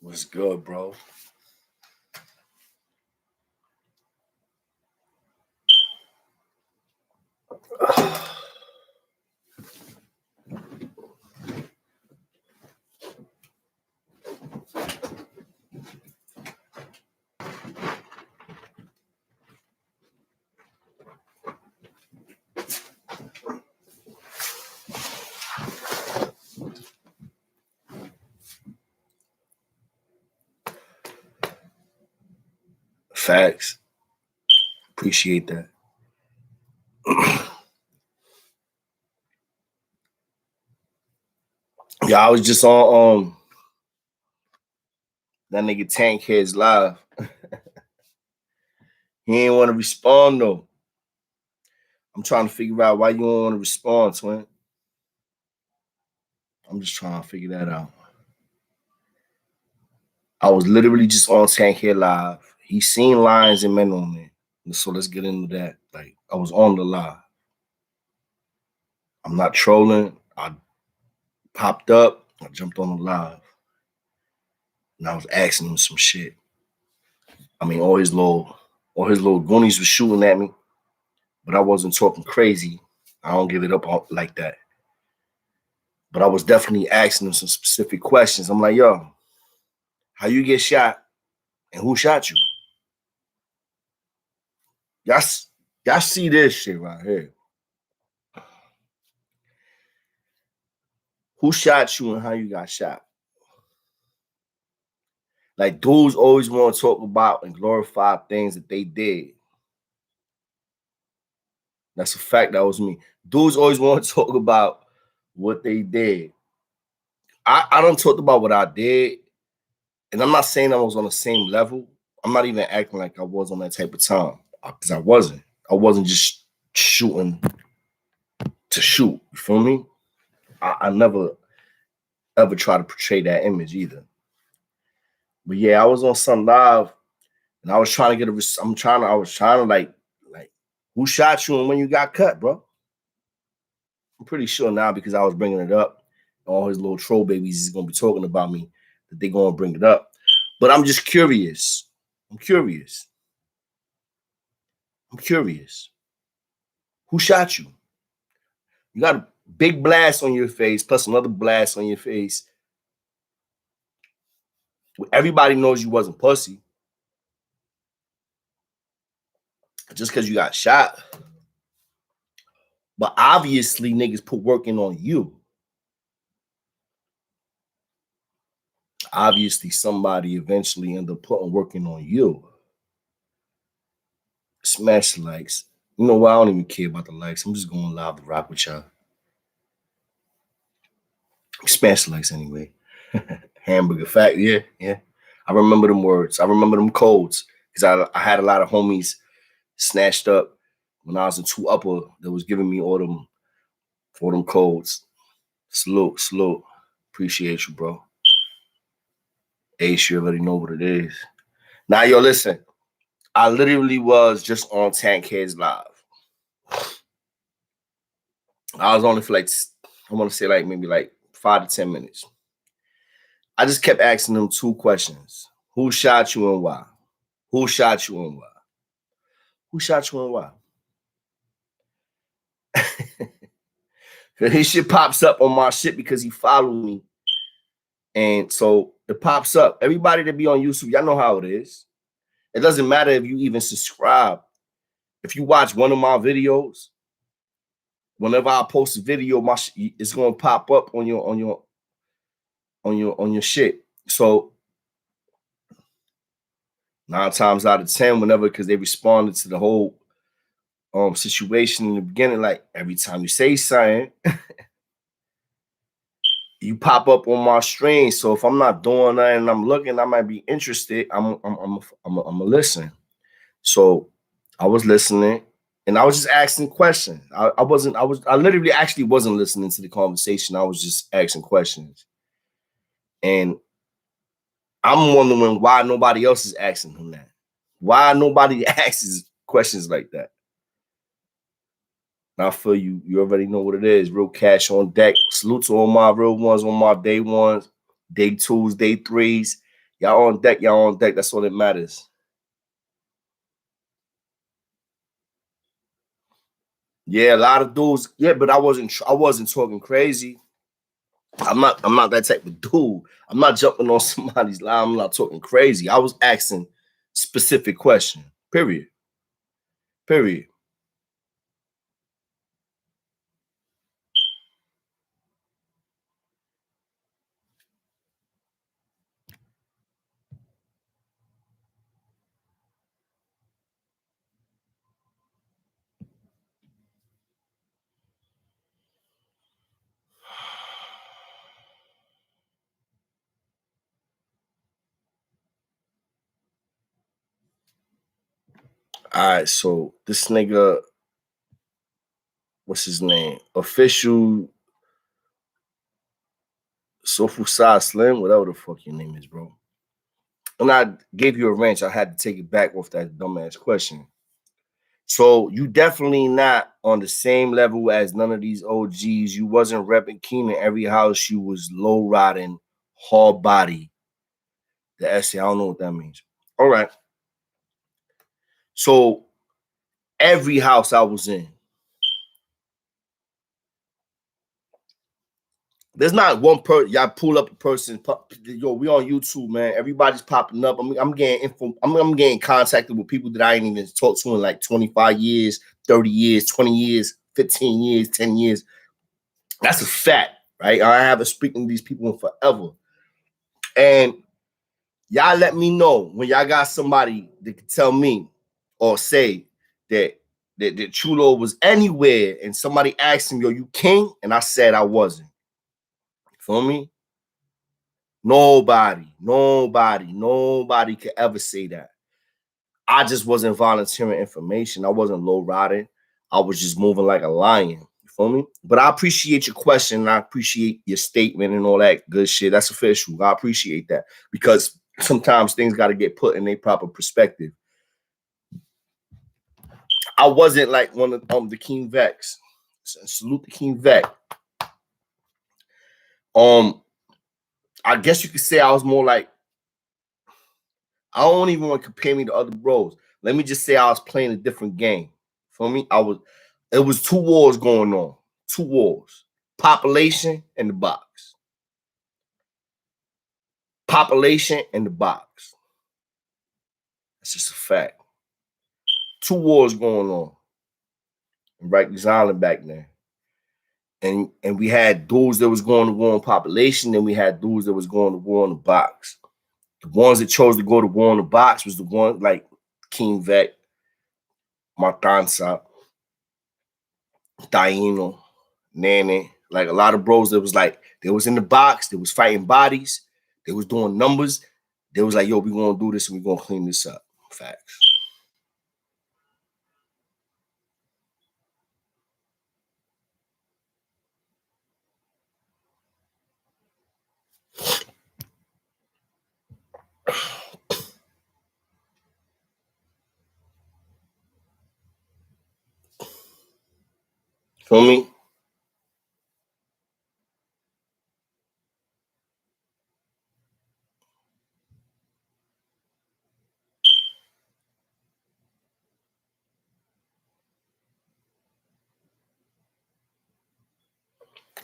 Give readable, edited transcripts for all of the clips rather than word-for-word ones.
What's good, bro? Facts. Appreciate that. Yeah, I was just on that nigga Tank Heads live. He ain't want to respond though. I'm trying to figure out why you don't want to respond, twin. I'm just trying to figure that out. I was literally just on Tank Head live. He seen LIONS&MEN on there. So let's get into that. Like, I was on the live. I'm not trolling. I popped up. I jumped on the live. And I was asking him some shit. I mean, all his little goonies was shooting at me, but I wasn't talking crazy. I don't give it up like that. But I was definitely asking him some specific questions. I'm like, yo, how you get shot and who shot you? Y'all see this shit right here. Who shot you and how you got shot? Like, dudes always want to talk about and glorify things that they did. That's a fact. That was me. Dudes always want to talk about what they did. I don't talk about what I did. And I'm not saying I was on the same level. I'm not even acting like I was on that type of time. Because I wasn't. I wasn't just shooting to shoot. You feel me? I never ever try to portray that image either. But yeah, I was on some live and I was trying to get I was trying to like, who shot you and when you got cut, bro? I'm pretty sure now because I was bringing it up. All his little troll babies is going to be talking about me that they're going to bring it up. But I'm just curious. I'm curious. Who shot you? You got a big blast on your face, plus another blast on your face. Everybody knows you wasn't pussy. Just because you got shot. But obviously, niggas put work in on you. Obviously, somebody eventually ended up putting working on you. Smash the likes. You know what? I don't even care about the likes. I'm just going live to rock with y'all. Smash the likes anyway. Hamburger fact. Yeah. I remember them words. I remember them codes. Because I had a lot of homies snatched up when I was in 2 Upper that was giving me all them codes. Salute. Appreciate you, bro. Ace, you already know what it is. Now, yo, listen. I literally was just on Tank Heads Live. I was only for like, I want to say like maybe like 5 to 10 minutes. I just kept asking them 2 questions. Who shot you and why? Who shot you and why? Who shot you and why? His shit pops up on my shit because he followed me. And so it pops up. Everybody that be on YouTube, y'all know how it is. It doesn't matter if you even subscribe. If you watch one of my videos, whenever I post a video, it's gonna pop up on your shit. So 9 times out of 10, whenever, because they responded to the whole situation in the beginning, like every time you say something, you pop up on my stream. So if I'm not doing that and I'm looking, I might be interested. I'm a listen. So I was listening and I was just asking questions. I literally actually wasn't listening to the conversation. I was just asking questions. And I'm wondering why nobody else is asking him that. Why nobody asks questions like that. I feel you already know what it is. Real cash on deck. Salute to all my real ones on my day 1s, day 2s, day 3s. Y'all on deck. Y'all on deck. That's all that matters. Yeah, a lot of dudes. Yeah, but I wasn't talking crazy. I'm not that type of dude. I'm not jumping on somebody's line. I'm not talking crazy. I was asking specific question. Period. Period. All right, so this nigga, what's his name? Official Sofusai Slim, whatever the fuck your name is, bro. And I gave you a wrench. I had to take it back off that dumbass question. So you definitely not on the same level as none of these OGs. You wasn't repping Keenan every house. You was low riding, hard body. The essay, I don't know what that means. All right. So every house I was in, there's not one person. Y'all pull up a person. Yo, we on YouTube, man. Everybody's popping up. I'm getting info. I'm getting contacted with people that I ain't even talked to in like 25 years, 30 years, 20 years, 15 years, 10 years. That's a fact, right? I haven't spoken to these people in forever. And y'all let me know when y'all got somebody that can tell me or say that Chulo was anywhere and somebody asked him, yo, you king? And I said I wasn't. You feel me? Nobody could ever say that. I just wasn't volunteering information. I wasn't low riding. I was just moving like a lion. You feel me? But I appreciate your question. And I appreciate your statement and all that good shit. That's official. I appreciate that because sometimes things got to get put in their proper perspective. I wasn't like one of the King Vex. Salute the King Vex. I guess you could say I was more like, I don't even want to compare me to other bros. Let me just say I was playing a different game. For me, it was two wars going on. Two wars. Population and the box. Population and the box. That's just a fact. Two wars going on in Rikers Island back then. And we had dudes that was going to war on population, and we had dudes that was going to war on the box. The ones that chose to go to war on the box was the one like King Vet, Martanza, Taino, Nene, like a lot of bros that was like, they was in the box, they was fighting bodies, they was doing numbers. They was like, yo, we gonna do this and we gonna clean this up. Facts. Feel me?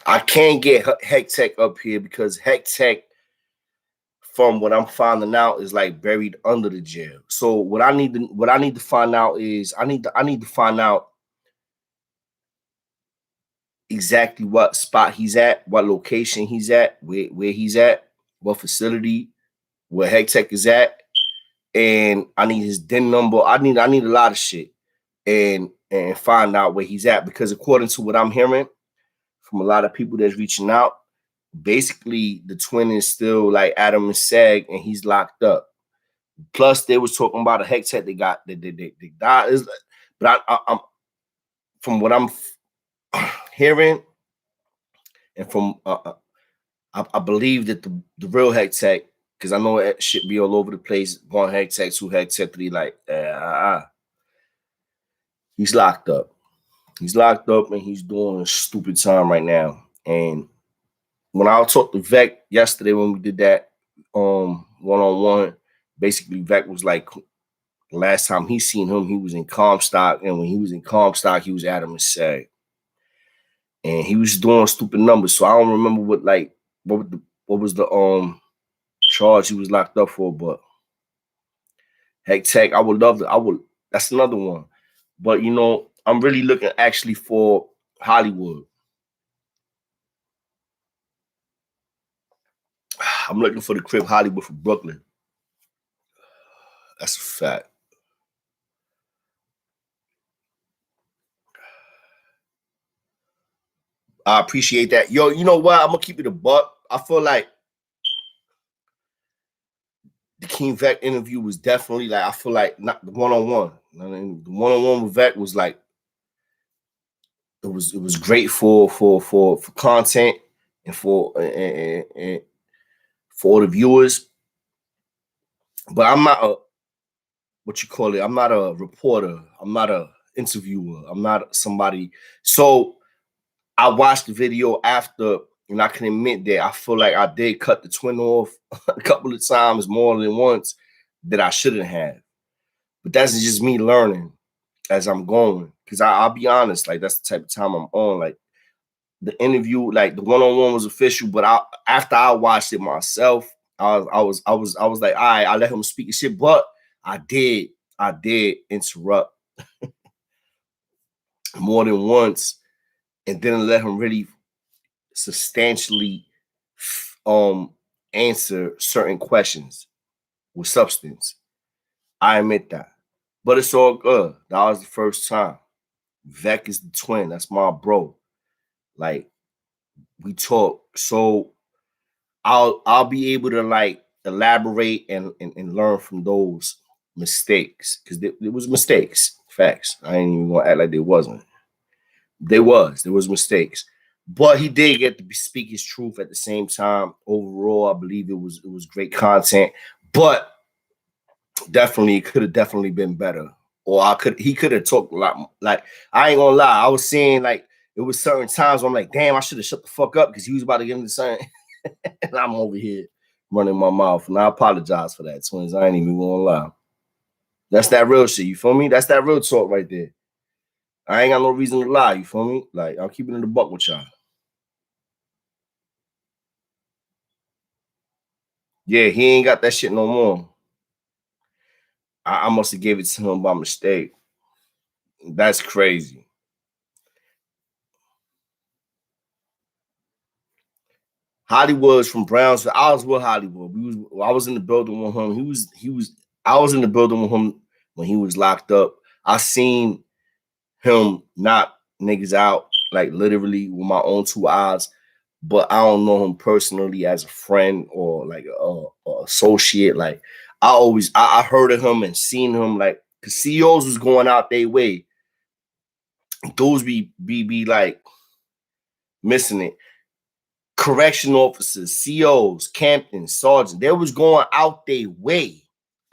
I can't get Heck Tech up here because Heck Tech, from what I'm finding out, is like buried under the jail. So what I need to find out is I need to find out exactly what spot he's at, what location he's at, where he's at, what facility, where Heck Tech is at, and I need his DIN number. I need a lot of shit and find out where he's at because according to what I'm hearing from a lot of people that's reaching out, basically the twin is still like Adam and Sag and he's locked up. Plus, they was talking about a Heck Tech they got they died. But I'm from what I'm hearing and from I believe that the real Heck Tech, because I know it should be all over the place. One Heck Tech, two Heck Tech, three, like he's locked up. He's locked up and he's doing a stupid time right now. And when I talked to Vec yesterday when we did that, one-on-one. Basically, Vec was like, last time he seen him, he was in Comstock, and when he was in Comstock, he was Adam and Sag. And he was doing stupid numbers. So I don't remember what was the charge he was locked up for, but heck tech, I would love to. That's another one. But you know, I'm really looking actually for Hollywood. I'm looking for the Crib Hollywood for Brooklyn. That's a fact. I appreciate that. Yo, you know what? I'm gonna keep it a buck. I feel like the King Vec interview was definitely like, I feel like not the one-on-one. I mean, the one-on-one with Vec was like, it was great for content and for the viewers. But I'm not a I'm not a reporter. I'm not a interviewer. I'm not somebody. So I watched the video after, and I can admit that I feel like I did cut the twin off a couple of times, more than once, that I shouldn't have. But that's just me learning as I'm going. Because I'll be honest, like that's the type of time I'm on. Like the interview, like the one-on-one was official, but after I watched it myself, I was like, all right, I let him speak his shit, but I did interrupt more than once, and didn't let him really substantially answer certain questions with substance. I admit that. But it's all good. That was the first time. Vec is the twin. That's my bro. Like, we talk. So I'll be able to like elaborate and learn from those mistakes. Because there was mistakes. Facts. I ain't even gonna act like there wasn't. There was mistakes. But he did get to speak his truth at the same time. Overall, I believe it was great content. But definitely, it could have definitely been better. Or he could have talked a lot more. Like, I ain't gonna lie. I was saying like it was certain times where I'm like, damn, I should have shut the fuck up because he was about to get into something. And I'm over here running my mouth. And I apologize for that, twins. I ain't even gonna lie. That's that real shit. You feel me? That's that real talk right there. I ain't got no reason to lie. You feel me? Like, I'm keeping it a buck with y'all. Yeah, he ain't got that shit no more. I must have gave it to him by mistake. That's crazy. Hollywood's from Brownsville. I was with Hollywood. I was in the building with him. I was in the building with him when he was locked up. I seen him knock niggas out, like literally with my own two eyes. But I don't know him personally as a friend or like a associate. Like I heard of him and seen him, like, because CEOs was going out their way. Those be like missing it. Correction officers, COs, captains, sergeants, they was going out their way.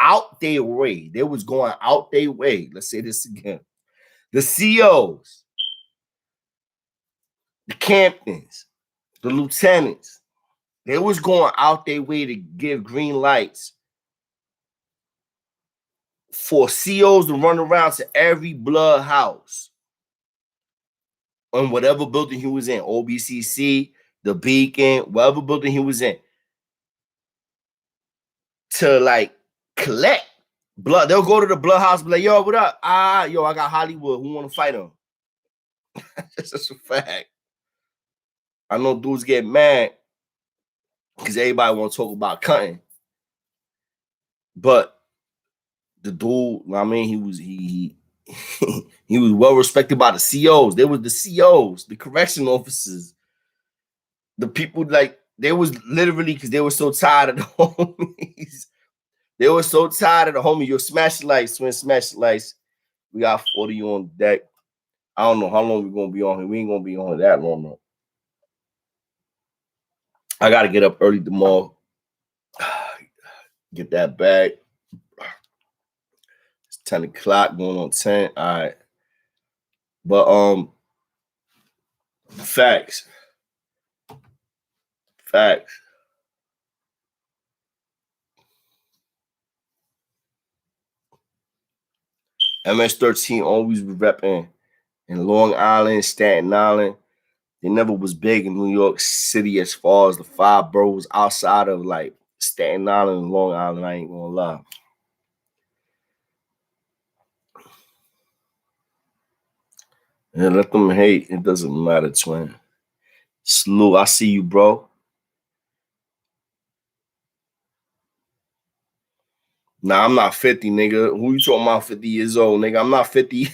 Out their way. They was going out their way. Let's say this again. The COs, the captains, the lieutenants, they was going out their way to give green lights for COs to run around to every blood house on whatever building he was in, OBCC, the Beacon, whatever building he was in, to like collect blood. They'll go to the blood house, be like, yo, what up? Yo, I got Hollywood. Who want to fight him? That's just a fact. I know dudes get mad because everybody want to talk about cutting. But the dude, I mean, he he was well respected by the COs. They were the COs, the correction officers, the people, like, they was literally, because they were so tired of the homies. They were so tired of the homie. Yo, smash the lights, twin, smash the lights. We got 40 on deck. I don't know how long we're gonna be on here. We ain't gonna be on that long though. I gotta get up early tomorrow. Get that bag. It's 10 o'clock, going on 10. All right. But facts. Facts. MS-13 always was repping in Long Island, Staten Island. They never was big in New York City as far as the 5 boroughs outside of like Staten Island and Long Island. I ain't gonna lie. And let them hate. It doesn't matter, twin. Slew, I see you, bro. Nah, I'm not 50, nigga. Who you talking about 50 years old, nigga? I'm not 50.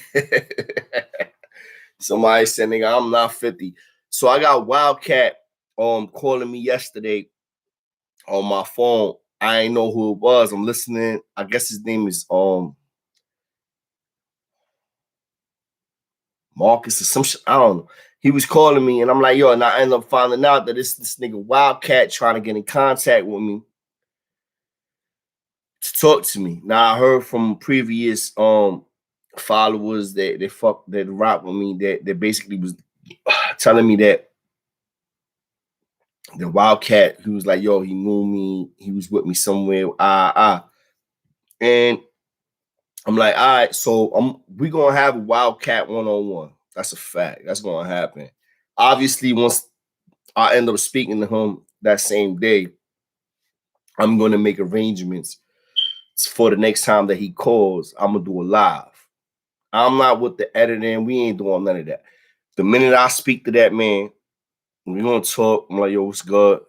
Somebody said, nigga, I'm not 50. So I got Wildcat calling me yesterday on my phone. I ain't know who it was. I'm listening. I guess his name is Marcus or some shit. I don't know. He was calling me and I'm like, yo, and I ended up finding out that this nigga Wildcat trying to get in contact with me to talk to me. Now I heard from previous followers that rock with me that basically was telling me that the Wildcat, he was like, yo, he knew me, he was with me somewhere, and I'm like, all right, so we gonna have a Wildcat one-on-one. That's a fact. That's gonna happen. Obviously, once I end up speaking to him that same day, I'm gonna make arrangements for the next time that he calls. I'm gonna do a live. I'm not with the editing. We ain't doing none of that. The minute I speak to that man, we're gonna talk. I'm like, yo, what's good?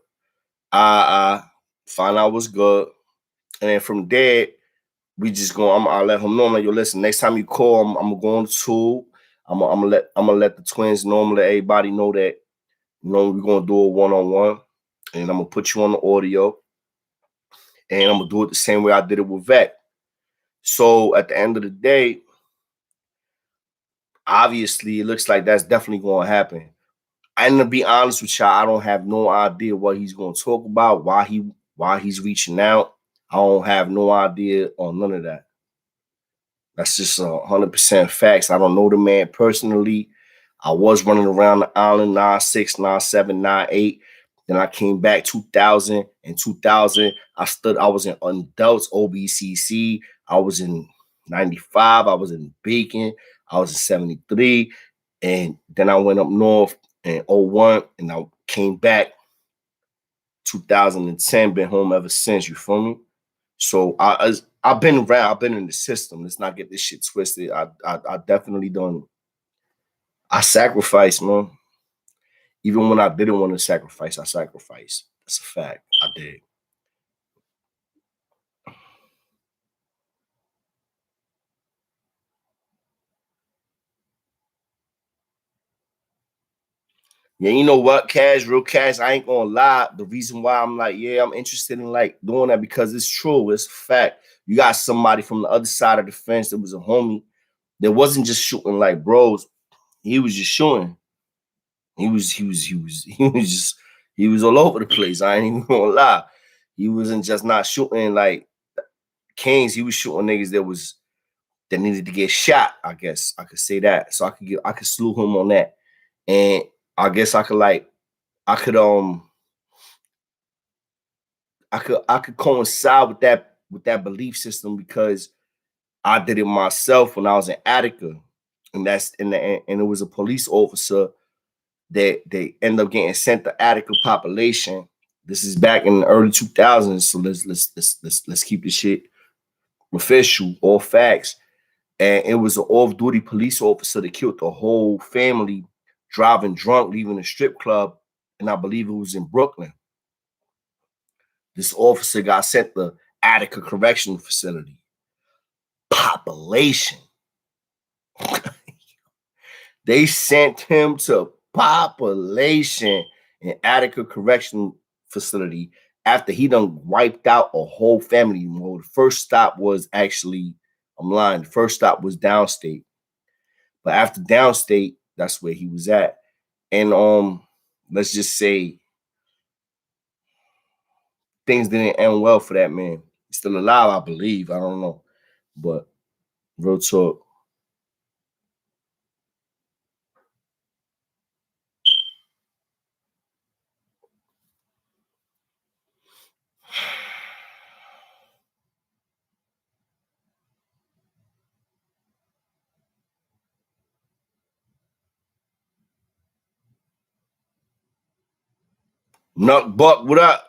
I find out what's good. And then from there, we just go. I'll let him know. I'm like, yo, listen, next time you call, I'm gonna go on the tool. I'm gonna let the twins know. I'm gonna let everybody know that, you know, we're gonna do a one-on-one. And I'm gonna put you on the audio. And I'm gonna do it the same way I did it with Vec. So at the end of the day, obviously it looks like that's definitely gonna happen. And to be honest with y'all, I don't have no idea what he's gonna talk about, why he's reaching out. I don't have no idea on none of that. That's just 100% facts. I don't know the man personally. I was running around the island 96, 97, 98. Then I came back 2000. In 2000, I was in adults OBCC. I was in 95. I was in Beacon. I was in 73. And then I went up north in 01 and I came back 2010. Been home ever since. You feel me? So I've been around. I've been in the system. Let's not get this shit twisted. I definitely done. I sacrificed, man. Even when I didn't want to sacrifice, I sacrificed. That's a fact. I did. Yeah, you know what, Cash, real Cash, I ain't gonna lie. The reason why I'm like, yeah, I'm interested in like doing that because it's true. It's a fact. You got somebody from the other side of the fence that was a homie that wasn't just shooting like bros. He was just shooting. He was all over the place. I ain't even gonna lie. He wasn't just not shooting like kings. He was shooting niggas that needed to get shot. I guess I could say that. So I could slew him on that. And I guess I could I could coincide with that belief system because I did it myself when I was in Attica. And and it was a police officer that they end up getting sent to Attica population. This is back in the early 2000s, so let's keep the shit official, all facts. And it was an off-duty police officer that killed the whole family driving drunk, leaving a strip club, and I believe it was in Brooklyn. This officer got sent to Attica Correctional Facility. Population. They sent him to population in Attica Correctional Facility after he done wiped out a whole family. Well, the first stop was actually, I'm lying, the first stop was downstate. But after downstate, that's where he was at. And let's just say things didn't end well for that man. He's still alive, I believe. I don't know. But real talk. Nuck Buck, what up?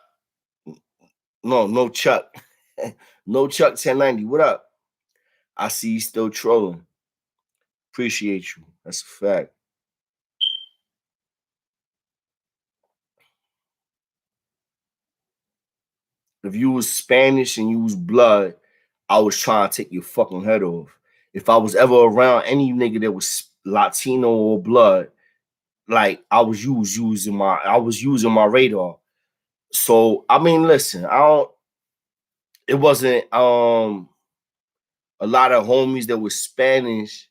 No Chuck. No Chuck 1090. What up? I see you still trolling. Appreciate you. That's a fact. If you was Spanish and you was blood, I was trying to take your fucking head off. If I was ever around any nigga that was Latino or blood, like I was using my radar. So I mean, listen, I don't. It wasn't a lot of homies that was Spanish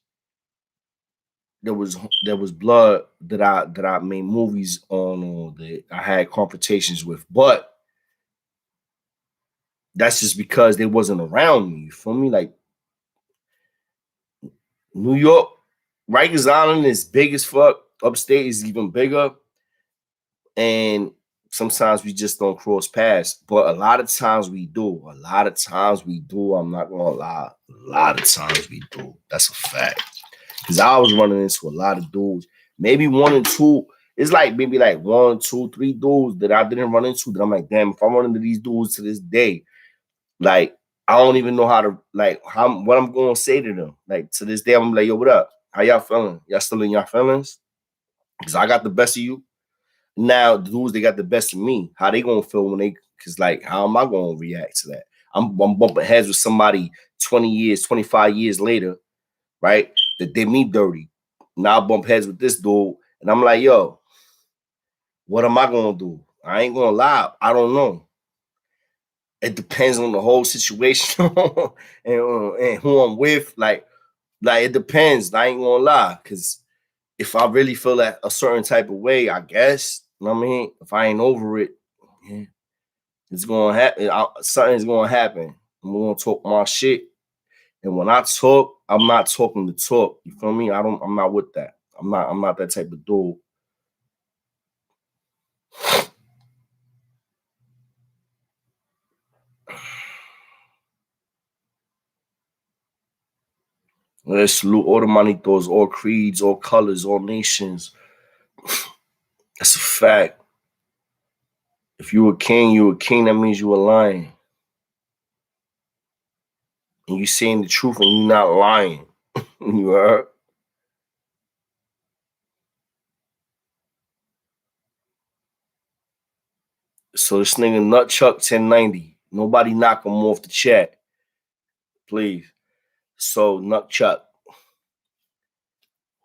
there was blood that I made movies on or that I had confrontations with, but that's just because they wasn't around me. You feel me? Like New York, Rikers Island is big as fuck. Upstate is even bigger, and sometimes we just don't cross paths. But a lot of times we do. A lot of times we do. I'm not gonna lie. A lot of times we do. That's a fact. Because I was running into a lot of dudes. Maybe one and two. It's like maybe like 1, 2, 3 dudes that I didn't run into that I'm like, damn, if I run into these dudes to this day, like I don't even know how to what I'm gonna say to them. Like to this day, I'm like, yo, what up? How y'all feeling? Y'all still in y'all feelings? Because I got the best of you. Now the dudes they got the best of me. How they gonna feel when they because like how am I gonna react to that? I'm bumping heads with somebody 20 years, 25 years later, right? That did me dirty. Now I bump heads with this dude, and I'm like, yo, what am I gonna do? I ain't gonna lie, I don't know. It depends on the whole situation and who I'm with. Like it depends. I ain't gonna lie, because if I really feel that a certain type of way, I guess, you know what I mean? If I ain't over it, yeah, it's gonna happen. Something's gonna happen. I'm gonna talk my shit. And when I talk, I'm not talking to talk. You feel me? I'm not with that. I'm not that type of dude. Let's salute all the manitos, all creeds, all colors, all nations. That's a fact. If you a king, you a king. That means you a lion. And you saying the truth and you not lying. You heard? So this nigga Nutchuck 1090. Nobody knock him off the chat. Please. So Nutchuck.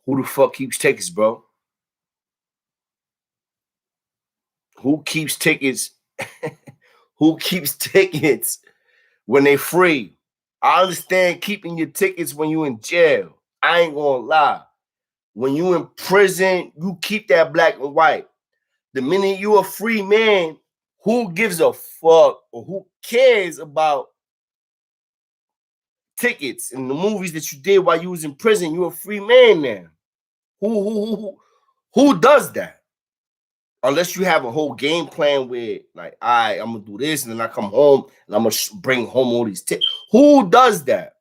Who the fuck keeps tickets, bro? Who keeps tickets? Who keeps tickets when they free? I understand keeping your tickets when you in jail. I ain't gonna lie. When you in prison, you keep that black and white. The minute you a free man, who gives a fuck or who cares about tickets and the movies that you did while you was in prison? You a free man now. Who does that? Unless you have a whole game plan where, like, all right, I'm gonna do this, and then I come home and I'm gonna bring home all these tickets. Who does that?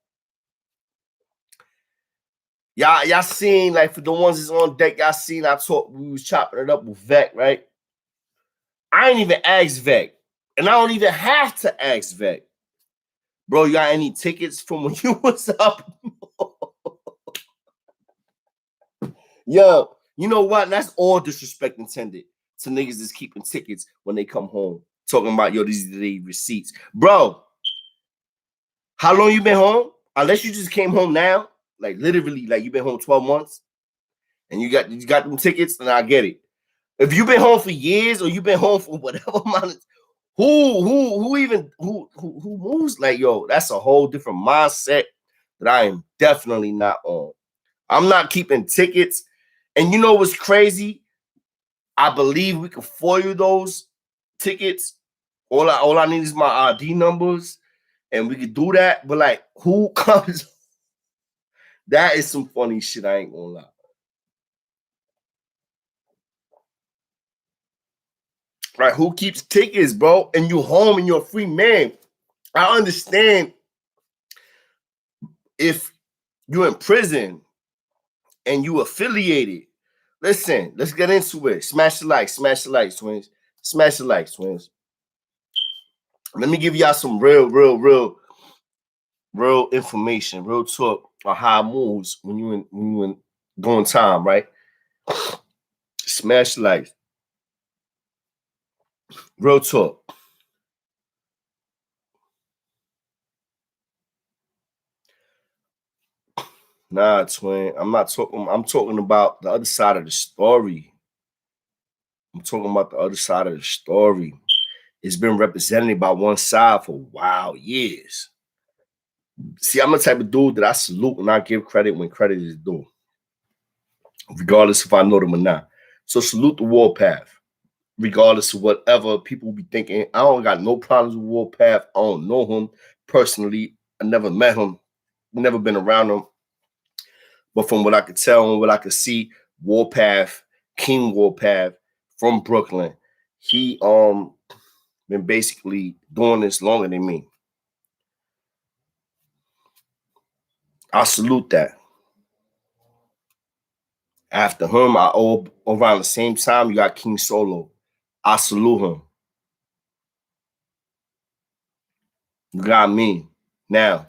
Y'all seen, like, for the ones that's on deck, y'all seen we was chopping it up with Vec, right? I ain't even asked Vec, and I don't even have to ask Vec. Bro, you got any tickets from when you was up? Yo, you know what? That's all disrespect intended to niggas that's keeping tickets when they come home. Talking about, yo, these are the receipts. Bro, how long you been home? Unless you just came home now, like literally, like you been home 12 months and you got them tickets, then I get it. If you've been home for years or you've been home for whatever amount of who moves like, yo, that's a whole different mindset that I am definitely not on. I'm not keeping tickets. And you know what's crazy? I believe we can foil those tickets. All I need is my ID numbers, and we could do that. But like, who comes? That is some funny shit. I ain't gonna lie. Right? Who keeps tickets, bro? And you home and you're a free man. I understand if you're in prison and you affiliated. Listen, let's get into it. Smash the like, twins. Smash the like, twins. Let me give y'all some real information, real talk on how it moves when you in doing time, right? Smash the like. Real talk. Nah, twin. I'm not talking. I'm talking about the other side of the story. I'm talking about the other side of the story. It's been represented by one side for wild years. See, I'm the type of dude that I salute and I give credit when credit is due, regardless if I know them or not. So salute the warpath, regardless of whatever people be thinking. I don't got no problems with warpath. I don't know him personally. I never met him, never been around him. But from what I could tell and what I could see, Warpath, King Warpath from Brooklyn, he been basically doing this longer than me. I salute that. After him, around the same time, you got King Solo. I salute him. You got me. Now,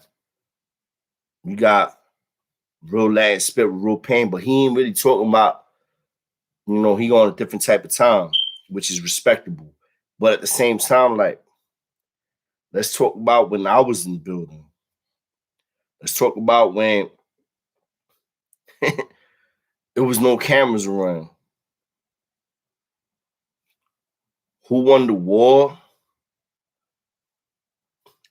you got Real Latin Spirit, Real Pain, but he ain't really talking about, he on a different type of time, which is respectable. But at the same time, like, let's talk about when I was in the building. Let's talk about when there was no cameras around. Who won the war?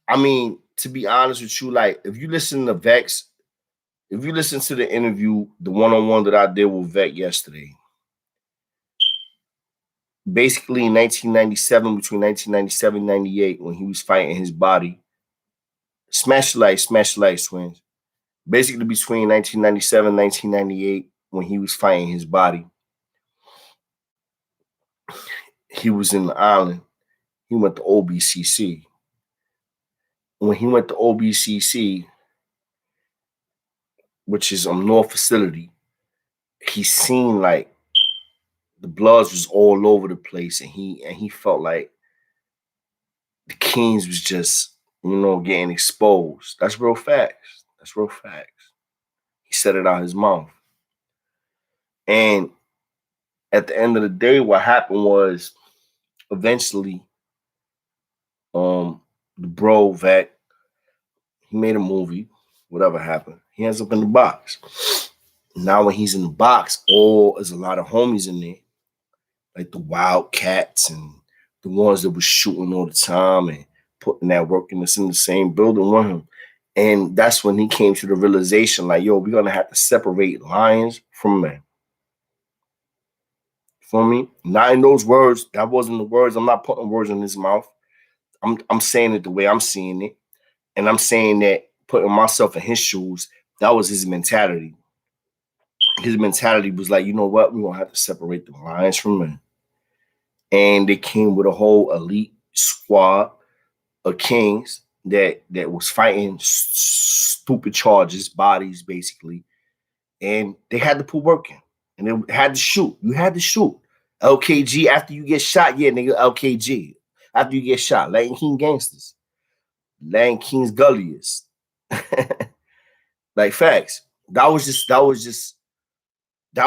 I mean, to be honest with you, like if you listen to Vex, if you listen to the interview, the one-on-one that I did with Vex yesterday, basically in 1997, between 1997 and 98, when he was fighting his body, smash the light, twins. Basically between 1997 and 1998, when he was fighting his body, he was in the island. He went to OBCC. When he went to OBCC, which is a North facility, he seen like the bloods was all over the place, and he felt like the Kings was just getting exposed. That's real facts. That's real facts. He said it out his mouth, and at the end of the day, what happened was eventually, the bro Vet, he made a movie. Whatever happened, he ends up in the box. Now when he's in the box, there's a lot of homies in there, like the Wildcats and the ones that was shooting all the time and putting that work in us in the same building with him. And that's when he came to the realization, like, yo, we're gonna have to separate lions from men. For me, not in those words. That wasn't the words. I'm not putting words in his mouth. I'm saying it the way I'm seeing it, and I'm saying that putting myself in his shoes. That was his mentality. His mentality was like, you know what? We're gonna have to separate the lions from men. And they came with a whole elite squad of kings that was fighting stupid charges, bodies basically, and they had to put work in, and they had to shoot. You had to shoot. LKG after you get shot, yeah, nigga. LKG after you get shot. Latin King gangsters, Latin King's gulliest, like facts. That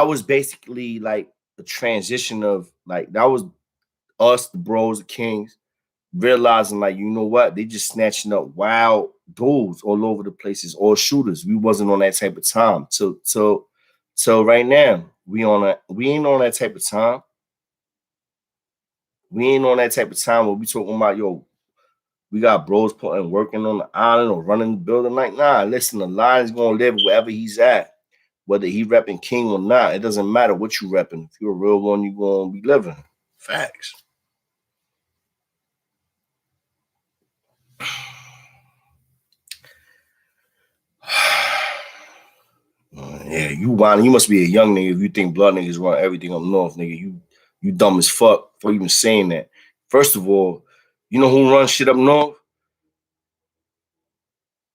was basically like a transition of like that was us, the bros, the kings, realizing like, you know what, they just snatching up wild dudes all over the places, all shooters. We wasn't on that type of time. So right now, we ain't on that type of time. We ain't on that type of time where we talking about, yo, we got bros working on the island or running the building. Like, nah, listen, the lion's gonna live wherever he's at. Whether he repping king or not, it doesn't matter what you repping. If you're a real one, you're gonna be living. Facts. Yeah, you must be a young nigga if you think blood niggas run everything up north, nigga. You dumb as fuck for even saying that. First of all, you know who runs shit up north?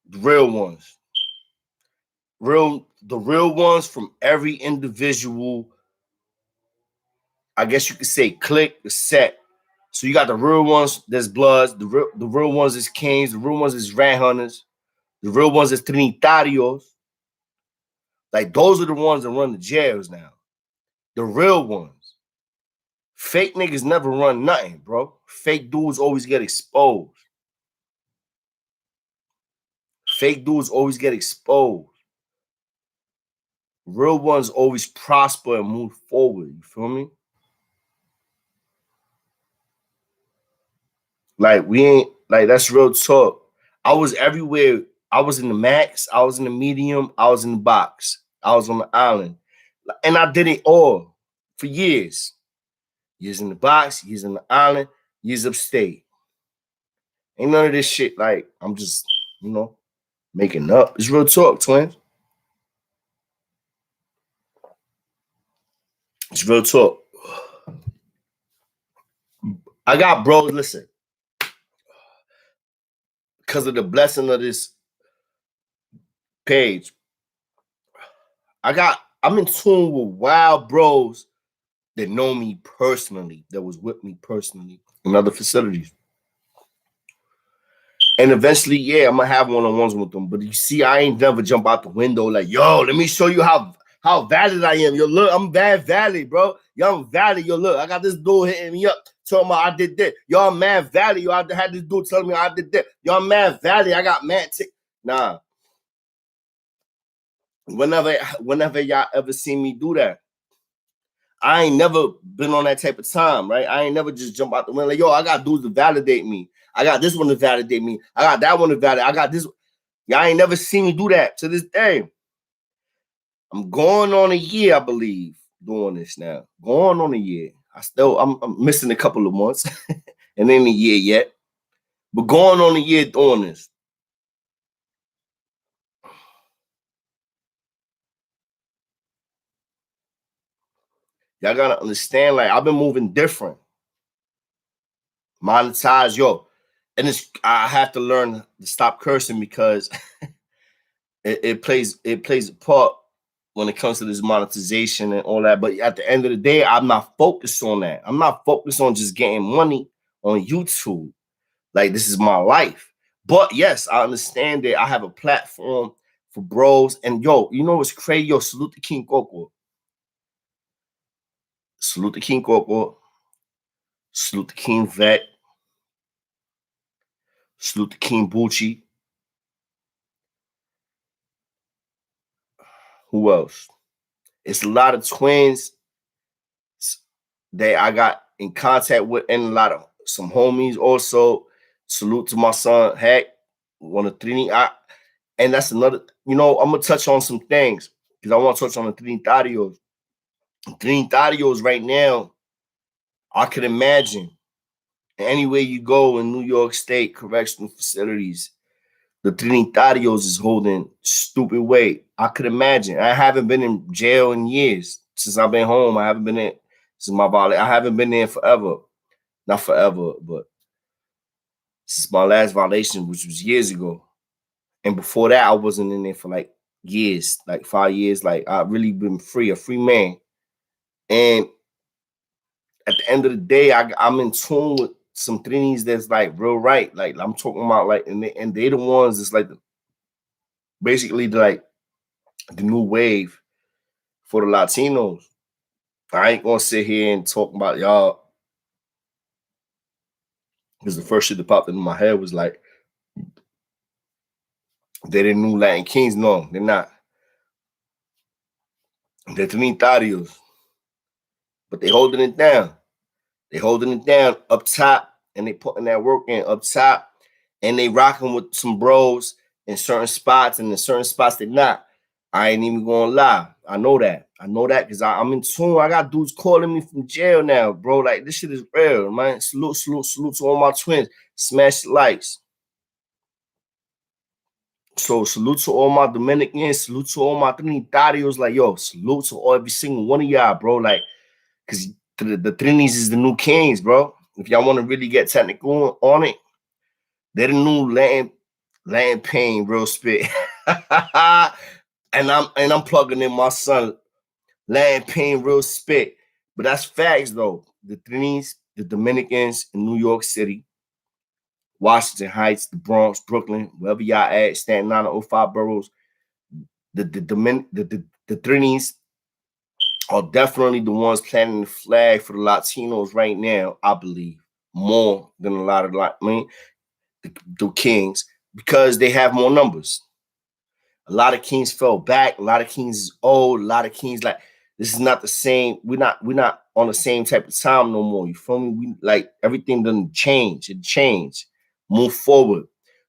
The real ones. The real ones from every individual, I guess you could say clique, set. So you got the real ones, there's Bloods. The real ones is Kings. The real ones is Rat Hunters. The real ones is Trinitarios. Like, those are the ones that run the jails now. The real ones. Fake niggas never run nothing, bro. Fake dudes always get exposed. Fake dudes always get exposed. Real ones always prosper and move forward. You feel me? Like, we ain't, like, that's real talk. I was everywhere. I was in the max. I was in the medium. I was in the box. I was on the island. And I did it all for years. Years in the box, years in the island, years upstate. Ain't none of this shit like I'm just, making up. It's real talk, twins. It's real talk. I got bros, listen. Because of the blessing of this page, I'm in tune with wild bros that know me personally, that was with me personally in other facilities. And eventually, yeah, I'm gonna have one-on-ones with them. But you see, I ain't never jump out the window like, yo, let me show you how valid I am. Yo, look, I'm bad valid, bro. Yo, I'm valid. Yo, look, I got this dude hitting me up, telling me I did that. Yo, I'm mad valid. Yo, I had this dude telling me I did that. Yo, I'm mad valid. I got mad tick. Nah. Whenever y'all ever seen me do that, I ain't never been on that type of time, right? I ain't never just jump out the window like, yo, I got dudes to validate me. I got this one to validate me. I got that one to validate. I got this. Y'all ain't never seen me do that to this day. I'm going on a year, I believe, doing this now. Going on a year. I'm missing a couple of months. And ain't a year yet. But going on a year doing this. Y'all gotta understand, like, I've been moving different. Monetize, yo. And I have to learn to stop cursing because it plays a part when it comes to this monetization and all that. But at the end of the day, I'm not focused on that. I'm not focused on just getting money on YouTube. Like, this is my life. But yes, I understand that I have a platform for bros. And yo, you know what's crazy? Yo, salute the King Coco. Salute the King Coco. Salute the King Vet. Salute the King Bucci. Who else? It's a lot of twins that I got in contact with, and a lot of some homies also. Salute to my son, Hack, one of Trini. And that's another, I'm going to touch on some things because I want to touch on the Trinitarios. Trinitarios right now, I could imagine anywhere you go in New York State correctional facilities, the Trinitarios is holding stupid weight. I could imagine. I haven't been in jail in years since I've been home. I haven't been in since my violation. I haven't been there forever. Not forever, but since my last violation, which was years ago. And before that, I wasn't in there for like years, like 5 years. Like, I've really been free, a free man. And at the end of the day, I'm in tune with some Trinis that's like real right. Like, I'm talking about like, and they the ones that's like basically like the new wave for the Latinos. I ain't gonna sit here and talk about y'all because the first shit that popped into my head was like, they're the new Latin Kings. No, they're not. They're Trinitarios. But they holding it down. They holding it down up top, and they putting that work in up top, and they rocking with some bros in certain spots, and in certain spots they not. I ain't even gonna lie. I know that. I know that because I'm in tune. I got dudes calling me from jail now, bro. Like, this shit is real, man. Salute to all my twins. Smash likes. So salute to all my Dominicans. Salute to all my Trinitarios. Like, yo, salute to every single one of y'all, bro. Like, because the Trinis is the new Kings, bro. If y'all want to really get technical on it, they're the new Latin Pain, real spit. and I'm plugging in my son, Latin Pain, real spit. But that's facts though. The Trinis, the Dominicans in New York City, Washington Heights, the Bronx, Brooklyn, wherever y'all at, Staten Island, 05 boroughs, the Trinis are definitely the ones planting the flag for the Latinos right now, I believe, more than a lot of the Kings, because they have more numbers. A lot of Kings fell back. A lot of Kings is old. A lot of Kings like this is not the same. We're not on the same type of time no more. You feel me? We like everything doesn't change. It changed. Move forward,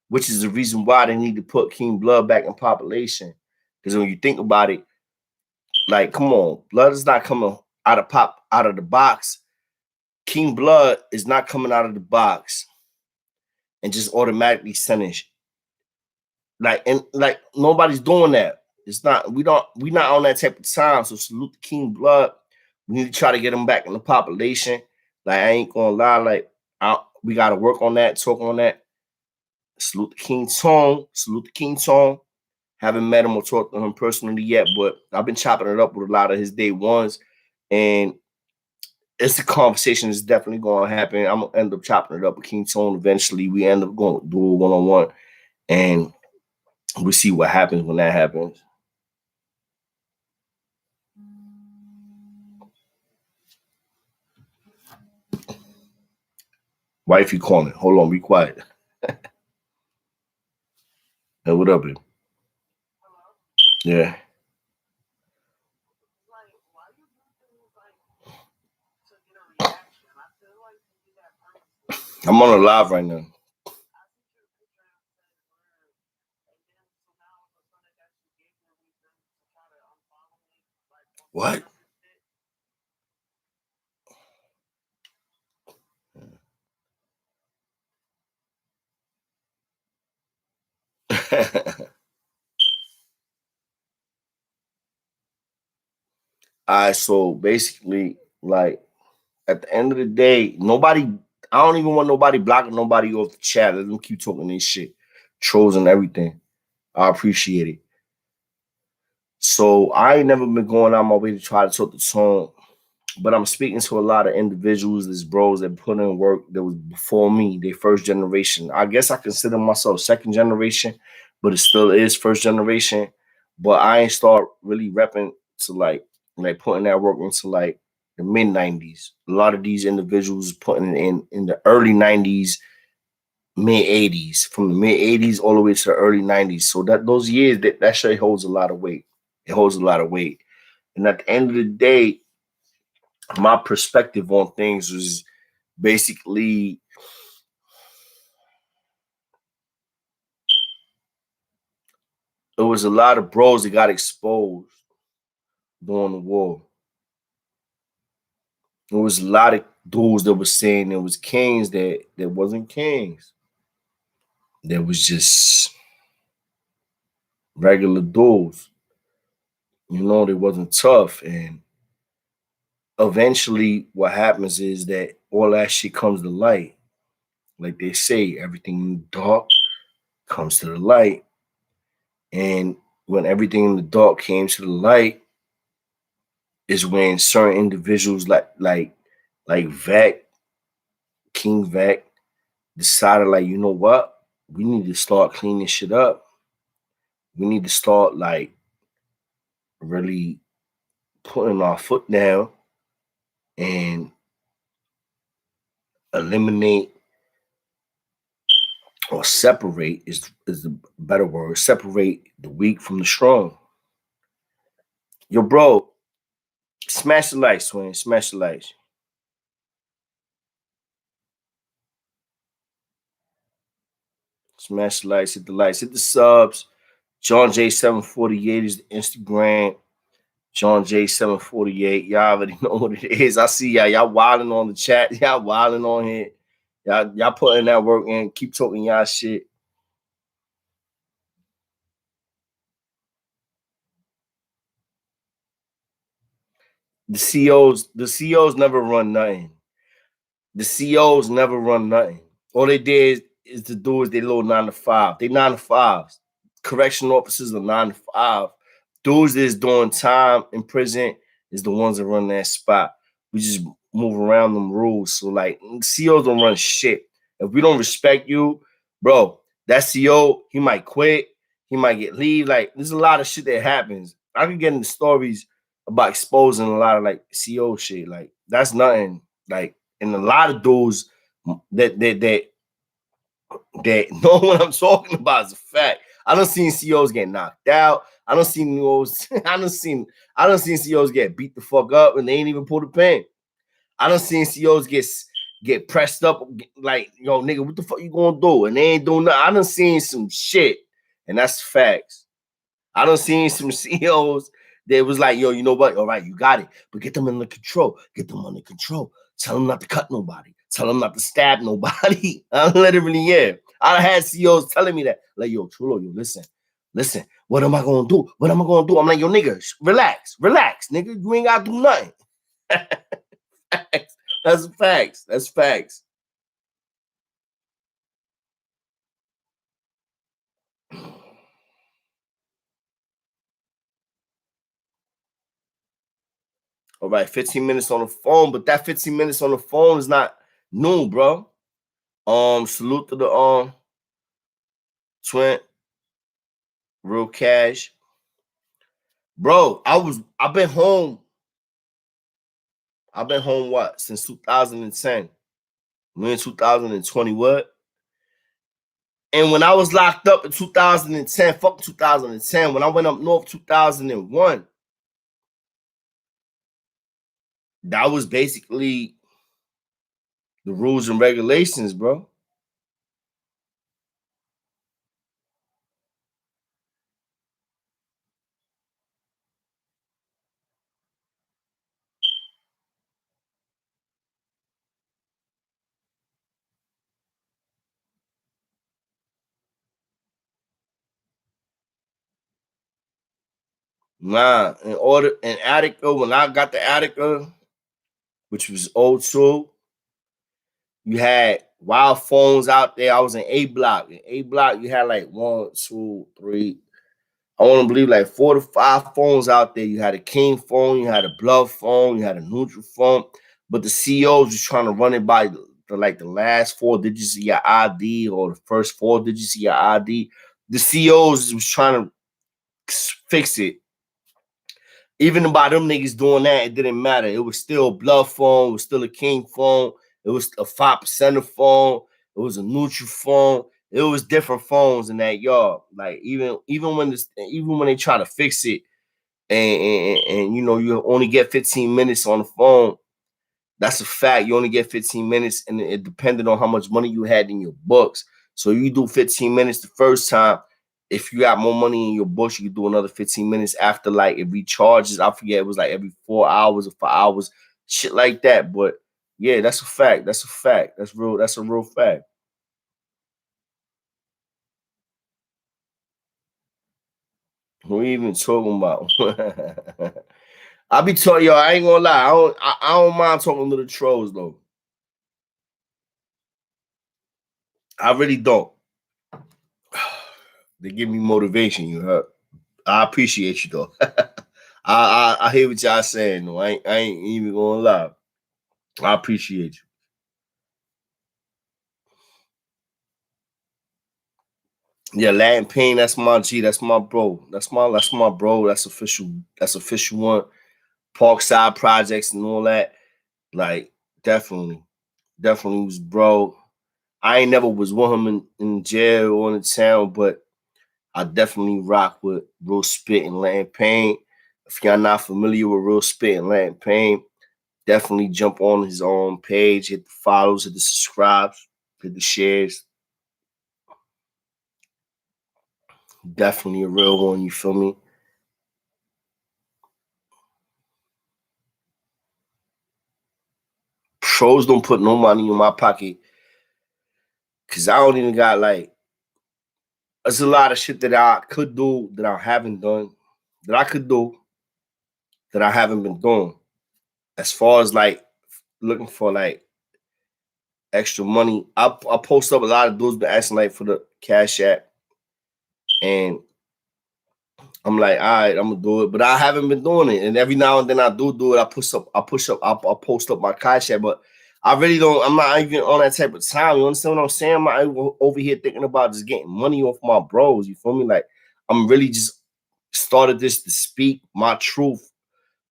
which is the reason why they need to put King Blood back in population. Because when you think about it, like, come on, blood is not coming out of the box. King Blood is not coming out of the box and just automatically sending like nobody's doing that. It's not we not on that type of time. So salute the King Blood. We need to try to get him back in the population. Like I ain't gonna lie, like we gotta work on that, talk on that. Salute the King Tone. Salute the King Tone. Haven't met him or talked to him personally yet, but I've been chopping it up with a lot of his day ones, and it's a conversation that's definitely going to happen. I'm gonna end up chopping it up with King Tone eventually. We end up going to do a one-on-one, and we'll see what happens when that happens. Wife, you calling? Hold on, be quiet. Hey, what up, babe? Yeah. I'm on a live right now. What? All right, so basically, like at the end of the day, I don't even want nobody blocking nobody off the chat. Let them keep talking this shit, trolls and everything. I appreciate it. So I ain't never been going out my way to try to talk the tone, but I'm speaking to a lot of individuals, these bros that put in work that was before me, they first generation. I guess I consider myself second generation, but it still is first generation. But I ain't start really repping to like putting that work into like the mid 90s. A lot of these individuals putting it in the early 90s, mid 80s, from the mid 80s all the way to the early 90s. So that those years that shit holds a lot of weight. It holds a lot of weight. And at the end of the day, my perspective on things was basically it was a lot of bros that got exposed during the war. There was a lot of dudes that were saying there was kings that wasn't kings. There was just regular dudes. You know, they wasn't tough. And eventually what happens is that all that shit comes to light. Like they say, everything in the dark comes to the light. And when everything in the dark came to the light, is when certain individuals like Vec, King Vec, decided like, you know what? We need to start cleaning shit up. We need to start like really putting our foot down and eliminate or separate is the better word. Separate the weak from the strong. Yo, bro, smash the lights, Swing. Smash the lights. Smash the lights, hit the lights, hit the subs. John J748 is the Instagram. John J748. Y'all already know what it is. I see y'all. Y'all wilding on the chat. Y'all wilding on here. Y'all putting that work in. Keep talking y'all shit. The COs never run nothing. The COs never run nothing. All they did is to do is they little 9 to 5. They 9 to 5s. Correctional officers are 9 to 5. Dudes that's doing time in prison is the ones that run that spot. We just move around them rules. So like CEOs don't run shit. If we don't respect you, bro, that CEO, he might quit, he might get leave. Like there's a lot of shit that happens. I can get into stories about exposing a lot of like CEO shit. Like that's nothing. Like and a lot of dudes that know what I'm talking about is a fact. I don't seen CEOs get knocked out. I don't seen CEOs. I don't seen CEOs get beat the fuck up and they ain't even pull the pin. I don't seen CEOs get pressed up like yo nigga, what the fuck you gonna do? And they ain't doing nothing. I done seen some shit, and that's facts. I done seen some CEOs that was like, yo, you know what? All right, you got it, but get them under control. Get them under control. Tell them not to cut nobody. Tell them not to stab nobody. I literally, yeah. I had CEOs telling me that, like, yo, Chulo, yo, listen. What am I gonna do? What am I gonna do? I'm like, yo, nigga, relax, nigga. You ain't gotta do nothing. That's facts. That's facts. All right, 15 minutes on the phone, but that 15 minutes on the phone is not new, bro. Salute to the twin, real cash. Bro, I've been home. I've been home what? Since 2010. We're in 2020, what? And when I was locked up in 2010, fuck 2010, when I went up north 2001, that was basically the rules and regulations, bro. Nah, in Attica, when I got the Attica, which was old school, you had wild phones out there. I was in A block. In A block, you had like one, two, three. I want to believe like 4 to 5 phones out there. You had a king phone, you had a bluff phone, you had a neutral phone. But the CEOs was trying to run it by like the last 4 digits of your ID or the first 4 digits of your ID. The CEOs was trying to fix it. Even by them niggas doing that, it didn't matter. It was still a bluff phone. It was still a king phone. It was a 5% phone. It was a neutral phone. It was different phones in that yard. Like even when they try to fix it, and you know you only get 15 minutes on the phone. That's a fact. You only get 15 minutes, and it depended on how much money you had in your books. So you do 15 minutes the first time. If you got more money in your books, you can do another 15 minutes after, like it recharges. I forget, it was like every 4 hours or 5 hours, shit like that. But yeah, that's a fact. That's a fact. That's real. That's a real fact. Who we even talking about? I be telling y'all, I ain't gonna lie. I don't mind talking to the trolls though. I really don't. They give me motivation. You heard? I appreciate you though. I hear what y'all saying though. I ain't even gonna lie. I appreciate you. Yeah, Latin Pain, that's my G, that's my bro. That's my bro. That's official one. Parkside projects and all that. Like, definitely. Definitely was bro. I ain't never was with him in jail or in the town, but I definitely rock with Real Spit and Latin Pain. If y'all not familiar with Real Spit and Latin Pain, definitely jump on his own page, hit the follows, hit the subscribes, hit the shares. Definitely a real one, you feel me? Pros don't put no money in my pocket because I don't even got like, there's a lot of shit that I could do that I haven't done, that I could do that I haven't been doing. As far as like looking for like extra money, I post up a lot of dudes been asking like for the cash app, and I'm like, all right, I'm gonna do it, but I haven't been doing it. And every now and then I do it. I post up my cash app, but I really don't. I'm not even on that type of time. You understand what I'm saying? I'm not over here thinking about just getting money off my bros. You feel me? Like I'm really just started this to speak my truth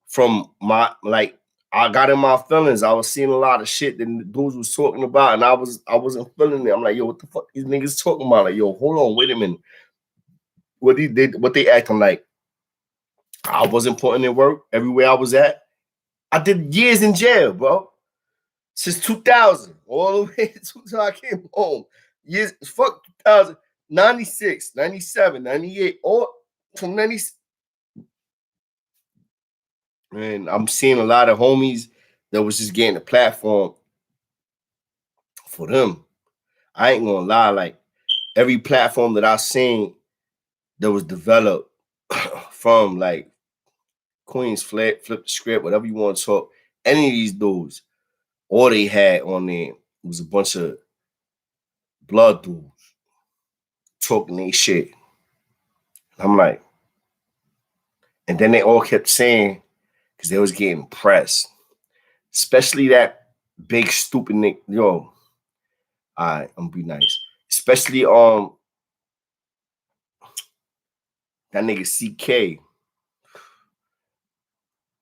from my like. I got in my feelings. I was seeing a lot of shit that the dudes was talking about, and I wasn't feeling it. I'm like, yo, what the fuck these niggas talking about? Like, yo, hold on, wait a minute. What they acting like? I wasn't putting in work everywhere I was at. I did years in jail, bro. Since 2000, all the way until I came home. Years, fuck 2000, 96, 97, 98, all from 90. And I'm seeing a lot of homies that was just getting a platform for them. I ain't gonna lie, like every platform that I seen that was developed from like Queens Flip the Script, whatever you want to talk, any of these dudes, all they had on there was a bunch of blood dudes talking their shit. I'm like, and then they all kept saying, because they was getting pressed, especially that big stupid nigga. Yo, all right, I'm gonna be nice. Especially that nigga CK.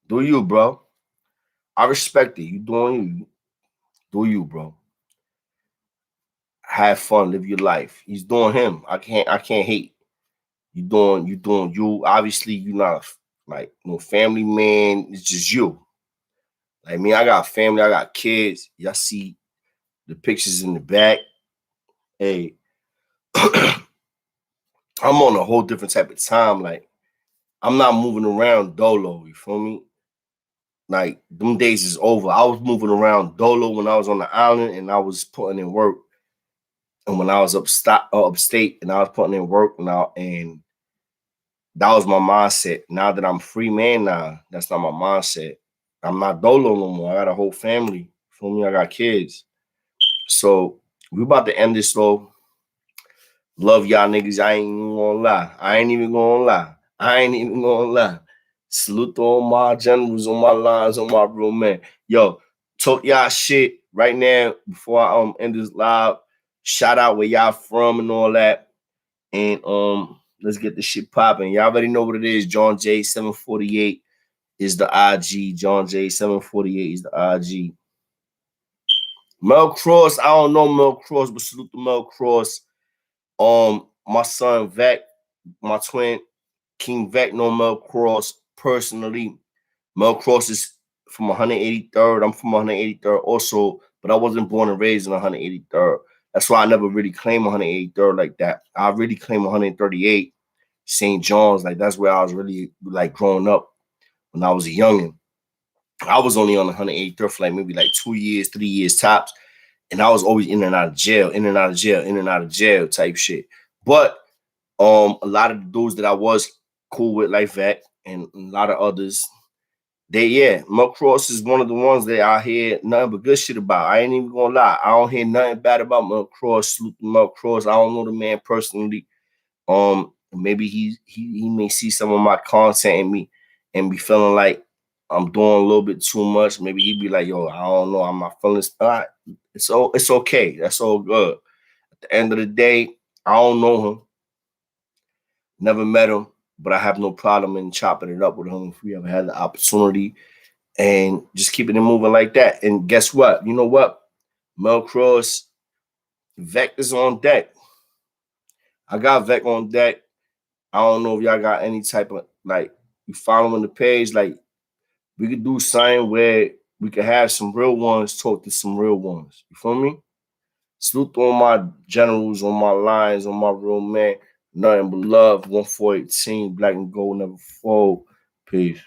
Do you, bro? I respect it. You doing you. Do you, bro? Have fun, live your life. He's doing him. I can't hate. You doing you. Obviously, you not like no family man. It's just you. Like me, I got family, I got kids. Y'all see the pictures in the back. Hey, I'm on a whole different type of time. Like, I'm not moving around dolo, you feel me? Like, them days is over. I was moving around dolo when I was on the island and I was putting in work. And when I was upstate and I was putting in work now, and that was my mindset. Now that I'm free man now, that's not my mindset. I'm not dolo no more. I got a whole family. You feel me? I got kids. So we about to end this though. Love y'all niggas. I ain't even gonna lie. I ain't even gonna lie. I ain't even gonna lie. Salute to all my generals on my lines, on my real man. Yo, talk y'all shit right now before I end this live. Shout out where y'all from and all that. And let's get this shit popping. Y'all already know what it is. John J 748 is the IG. John J 748 is the IG. Mel Cross, I don't know Mel Cross, but salute to Mel Cross. My son Vec, my twin King Vec, know Mel Cross personally. Mel Cross is from 183rd. I'm from 183rd also, but I wasn't born and raised in 183rd. That's why I never really claim 183rd like that. I really claim 138 St. John's. Like that's where I was really like growing up when I was a youngin'. I was only on 183rd for like maybe like 2 years, 3 years tops. And I was always in and out of jail, in and out of jail, in and out of jail type shit. But a lot of the dudes that I was cool with, like that, and a lot of others, Mel Cross is one of the ones that I hear nothing but good shit about. I ain't even gonna lie. I don't hear nothing bad about Mel Cross. Salute to Mel Cross. I don't know the man personally. Maybe he may see some of my content in me and be feeling like I'm doing a little bit too much. Maybe he'd be like, yo, I don't know, I'm not feeling it's okay. That's all good. At the end of the day, I don't know him. Never met him, but I have no problem in chopping it up with him if we ever had the opportunity and just keeping it moving like that. And guess what? You know what? Mel Cross, Vec is on deck. I got Vec on deck. I don't know if y'all got any type of like you following the page. Like we could do something where we could have some real ones talk to some real ones. You feel me? Salute to all my generals, on my lines, on my real man. Nothing but love. 1418, black and gold, never fold. Peace.